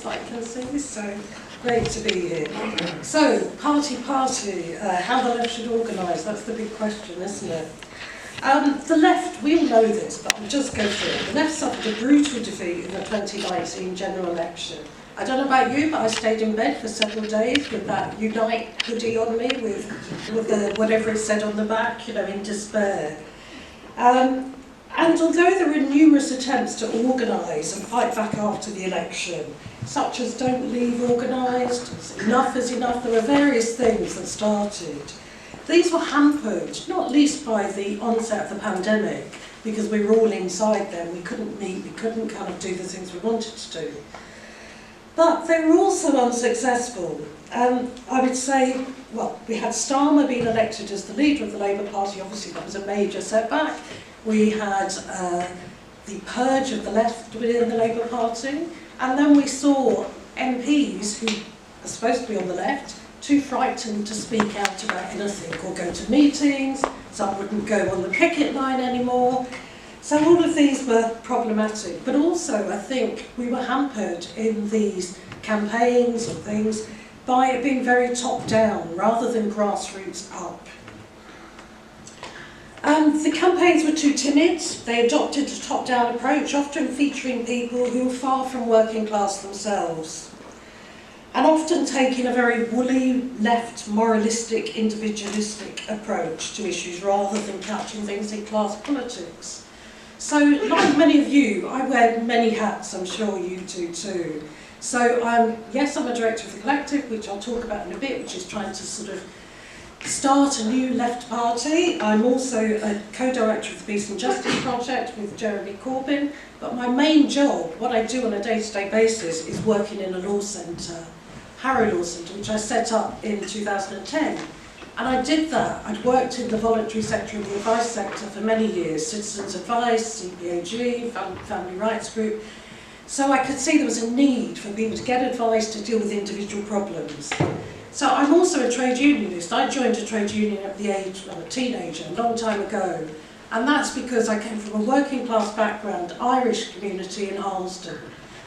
else that I can see, so great to be here. So, party, how the left should organise, that's the big question, isn't it? The left, we all know this, but I'll just go through it. The left suffered a brutal defeat in the 2019 general election. I don't know about you, but I stayed in bed for several days with that Unite hoodie on me, with the, whatever it said on the back, you know, in despair. And although there were numerous attempts to organise and fight back after the election, such as Don't Leave organised, Enough is Enough, there were various things that started. These were hampered, not least by the onset of the pandemic, because we were all inside then, we couldn't meet, we couldn't kind of do the things we wanted to do. But they were also unsuccessful. I would say, well, we had Starmer being elected as the leader of the Labour Party, obviously that was a major setback. We had the purge of the left within the Labour Party, and then we saw MPs who are supposed to be on the left, too frightened to speak out about anything or go to meetings, some wouldn't go on the picket line anymore. So all of these were problematic, but also I think we were hampered in these campaigns and things by it being very top-down rather than grassroots up. The campaigns were too timid. They adopted a top-down approach, often featuring people who were far from working class themselves, and often taking a very woolly, left, moralistic, individualistic approach to issues rather than couching things in class politics. So, like many of you, I wear many hats, I'm sure you do too. So, yes, I'm a director of the collective, which I'll talk about in a bit, which is trying to sort of start a new left party. I'm also a co-director of the Peace and Justice Project with Jeremy Corbyn, but my main job, what I do on a day-to-day basis, is working in a law centre, Harrow Law Centre, which I set up in 2010. And I did that. I'd worked in the voluntary sector and the advice sector for many years, Citizens Advice, CPAG, Family Rights Group. So I could see there was a need for people to get advice to deal with individual problems. So I'm also a trade unionist. I joined a trade union at the age of a teenager, a long time ago. And that's because I came from a working class background, Irish community in Harlesden.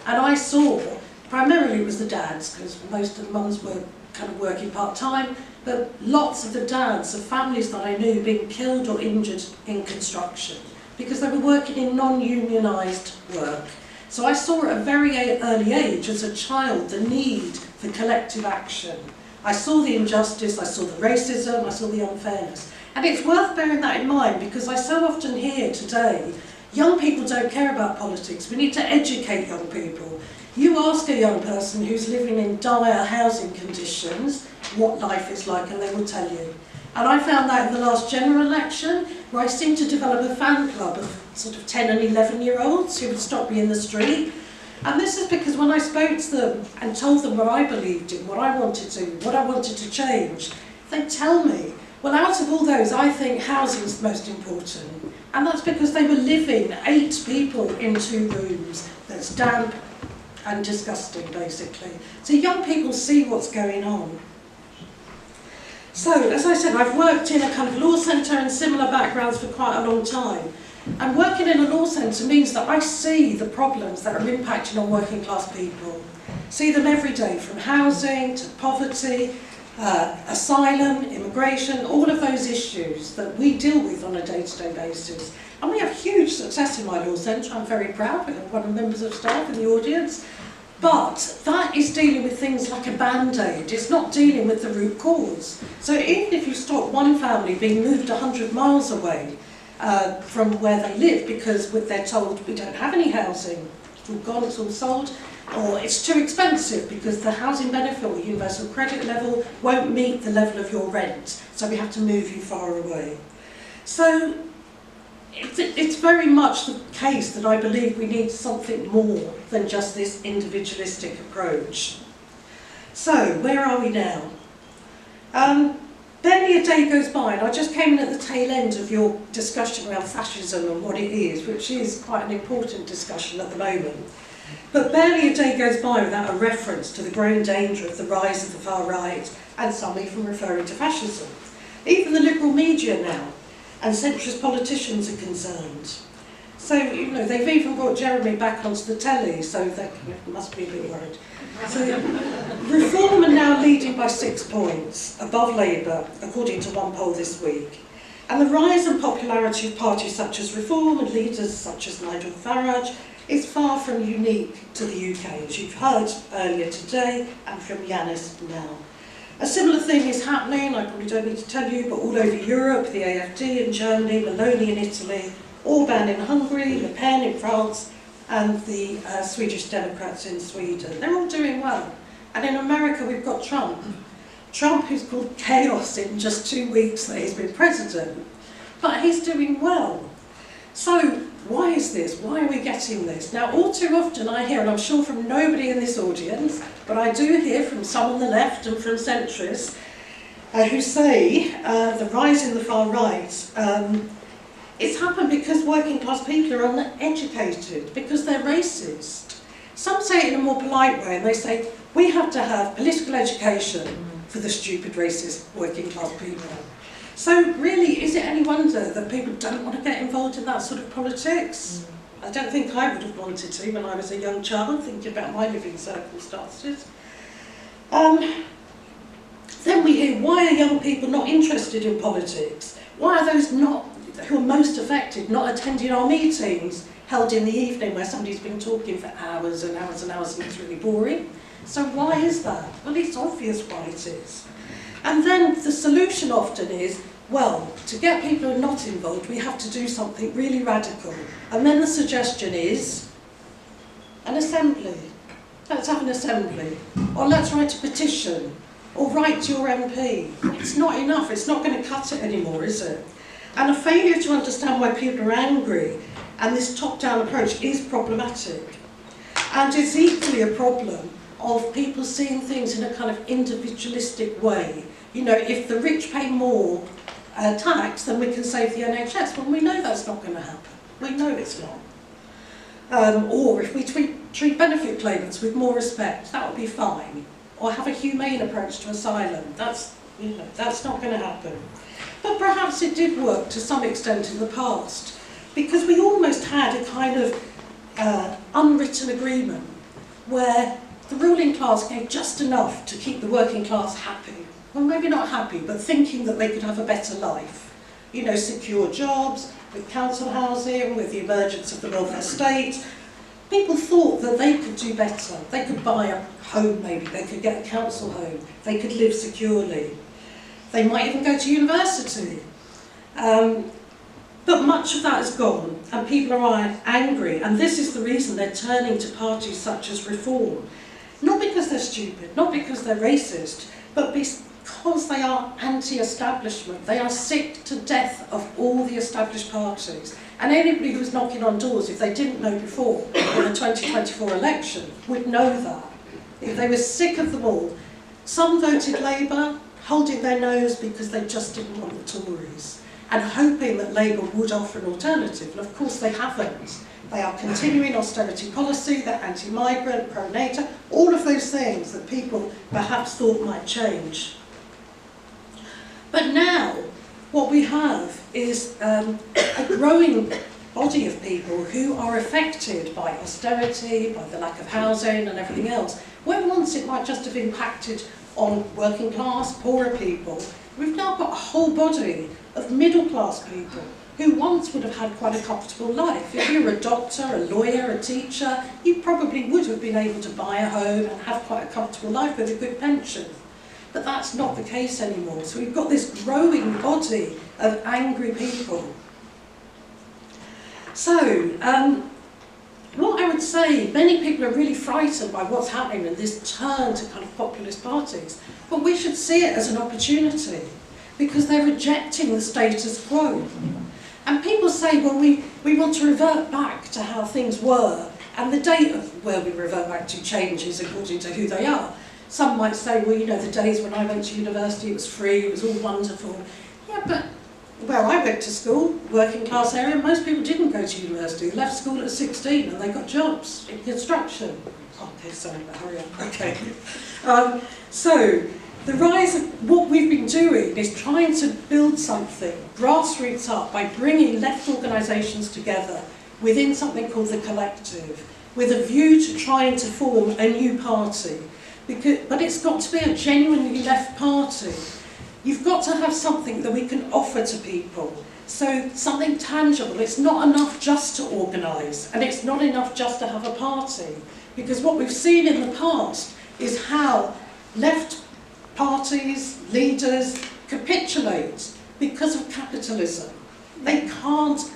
And I saw, primarily it was the dads, because most of the mums were kind of working part-time, but lots of the dads of families that I knew being killed or injured in construction because they were working in non-unionised work. So I saw at a very early age as a child the need for collective action. I saw the injustice, I saw the racism, I saw the unfairness. And it's worth bearing that in mind because I so often hear today, young people don't care about politics, we need to educate young people. You ask a young person who's living in dire housing conditions what life is like and they will tell you. And I found that in the last general election where I seemed to develop a fan club of sort of 10 and 11-year-olds who would stop me in the street. And this is because when I spoke to them and told them what I believed in, what I wanted to, what I wanted to change, they'd tell me, well, out of all those, I think housing is the most important. And that's because they were living 8 people in 2 rooms that's damp and disgusting, basically. So young people see what's going on. So, as I said, I've worked in a kind of law centre and similar backgrounds for quite a long time. And working in a law centre means that I see the problems that are impacting on working class people. See them every day, from housing to poverty, asylum, immigration, all of those issues that we deal with on a day-to-day basis. And we have huge success in my law centre. I'm very proud. We have one of the members of staff in the audience. But that is dealing with things like a band-aid. It's not dealing with the root cause. So even if you stop one family being moved 100 miles away from where they live because they're told we don't have any housing, it's all gone, it's all sold, or it's too expensive because the housing benefit or universal credit level won't meet the level of your rent, so we have to move you far away. So it's very much the case that I believe we need something more than just this individualistic approach. So, where are we now? Barely a day goes by, and I just came in at the tail end of your discussion around fascism and what it is, which is quite an important discussion at the moment. But barely a day goes by without a reference to the growing danger of the rise of the far right, and some even referring to fascism. Even the liberal media now, and centrist politicians are concerned. So, you know, they've even brought Jeremy back onto the telly, so they must be a bit worried. So, Reform are now leading by 6 points, above Labour, according to one poll this week. And the rise in popularity of parties such as Reform and leaders such as Nigel Farage is far from unique to the UK, as you've heard earlier today, and from Yanis now. A similar thing is happening, I probably don't need to tell you, but all over Europe, the AfD in Germany, Meloni in Italy, Orban in Hungary, Le Pen in France, and the Swedish Democrats in Sweden. They're all doing well. And in America, we've got Trump. Trump, who's called chaos in just 2 weeks that he's been president, but he's doing well. So why is this? Why are we getting this? Now, all too often I hear, and I'm sure from nobody in this audience, but I do hear from some on the left and from centrists who say the rise in the far right, it's happened because working class people are uneducated, because they're racist. Some say it in a more polite way, and they say, we have to have political education for the stupid, racist, working class people. So really, is it any wonder that people don't want to get involved in that sort of politics? I don't think I would have wanted to when I was a young child, thinking about my living circumstances. Then we hear, why are young people not interested in politics? Why are those who are most affected not attending our meetings held in the evening where somebody's been talking for hours and hours and hours and it's really boring? So why is that? Well, it's obvious why it is. And then the solution often is, well, to get people who are not involved, we have to do something really radical. And then the suggestion is an assembly. Let's have an assembly. Or let's write a petition. Or write to your MP. It's not enough. It's not going to cut it anymore, is it? And a failure to understand why people are angry and this top-down approach is problematic. And it's equally a problem of people seeing things in a kind of individualistic way. You know, if the rich pay more tax, then we can save the NHS. Well, we know that's not going to happen. We know it's not. Or if we treat benefit claimants with more respect, that would be fine. Or have a humane approach to asylum. That's not going to happen. But perhaps it did work to some extent in the past, because we almost had a kind of unwritten agreement where the ruling class gave just enough to keep the working class happy. Well, maybe not happy, but thinking that they could have a better life. You know, secure jobs, with council housing, with the emergence of the welfare state. People thought that they could do better. They could buy a home maybe, they could get a council home, they could live securely. They might even go to university. But much of that is gone, and people are angry, and this is the reason they're turning to parties such as Reform. Not because they're stupid, not because they're racist, but because they are anti-establishment. They are sick to death of all the established parties. And anybody who was knocking on doors, if they didn't know before, in the 2024 election, would know that. If they were sick of them all. Some voted Labour, holding their nose because they just didn't want the Tories, and hoping that Labour would offer an alternative. And of course they haven't. They are continuing austerity policy, they're anti-migrant, pro-NATO, all of those things that people perhaps thought might change. But now, what we have is a growing body of people who are affected by austerity, by the lack of housing and everything else. Where once it might just have impacted on working class, poorer people, we've now got a whole body of middle class people who once would have had quite a comfortable life. If you were a doctor, a lawyer, a teacher, you probably would have been able to buy a home and have quite a comfortable life with a good pension. But that's not the case anymore. So we've got this growing body of angry people. So, what I would say, many people are really frightened by what's happening and this turn to kind of populist parties, but we should see it as an opportunity because they're rejecting the status quo. And people say, well, we want to revert back to how things were, and the date of where we revert back to changes according to who they are. Some might say, well, you know, the days when I went to university, it was free, it was all wonderful. Yeah, but, well, I went to school, working class area, most people didn't go to university. They left school at 16 and they got jobs in construction. Okay, sorry, hurry up, okay. So, the rise of what we've been doing is trying to build something, grassroots up, by bringing left organisations together within something called the collective, with a view to trying to form a new party. But it's got to be a genuinely left party. You've got to have something that we can offer to people. So something tangible. It's not enough just to organise, and it's not enough just to have a party. Because what we've seen in the past is how left parties, leaders, capitulate because of capitalism. They can't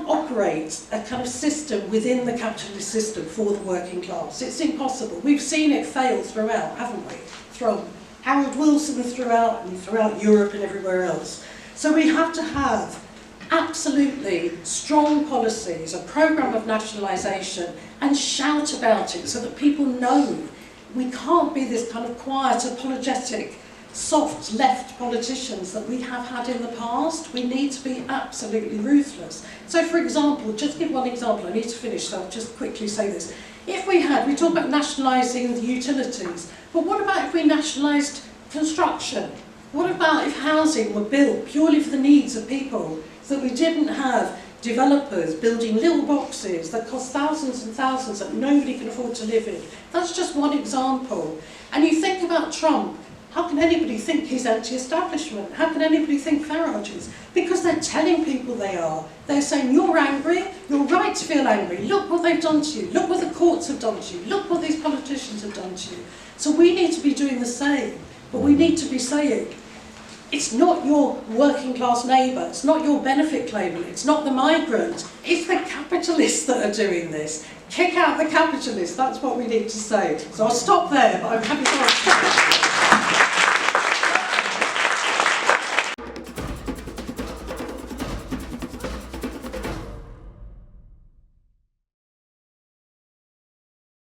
operate a kind of system within the capitalist system for the working class. It's impossible. We've seen it fail throughout, haven't we? From Harold Wilson throughout Europe and everywhere else. So we have to have absolutely strong policies, a programme of nationalisation, and shout about it so that people know. We can't be this kind of quiet, apologetic, soft left politicians that we have had in the past. We need to be absolutely ruthless. So for example, just give one example, I need to finish, so I'll just quickly say this. If we talk about nationalising the utilities, but what about if we nationalised construction? What about if housing were built purely for the needs of people, so that we didn't have developers building little boxes that cost thousands and thousands that nobody can afford to live in? That's just one example. And you think about Trump. How can anybody think he's anti-establishment? How can anybody think Farage is? Because they're telling people they are. They're saying, you're angry, you're right to feel angry. Look what they've done to you. Look what the courts have done to you. Look what these politicians have done to you. So we need to be doing the same. But we need to be saying, it's not your working class neighbour, it's not your benefit claimant, it's not the migrant, it's the capitalists that are doing this. Kick out the capitalists, that's what we need to say. So I'll stop there, but I'm happy to answer.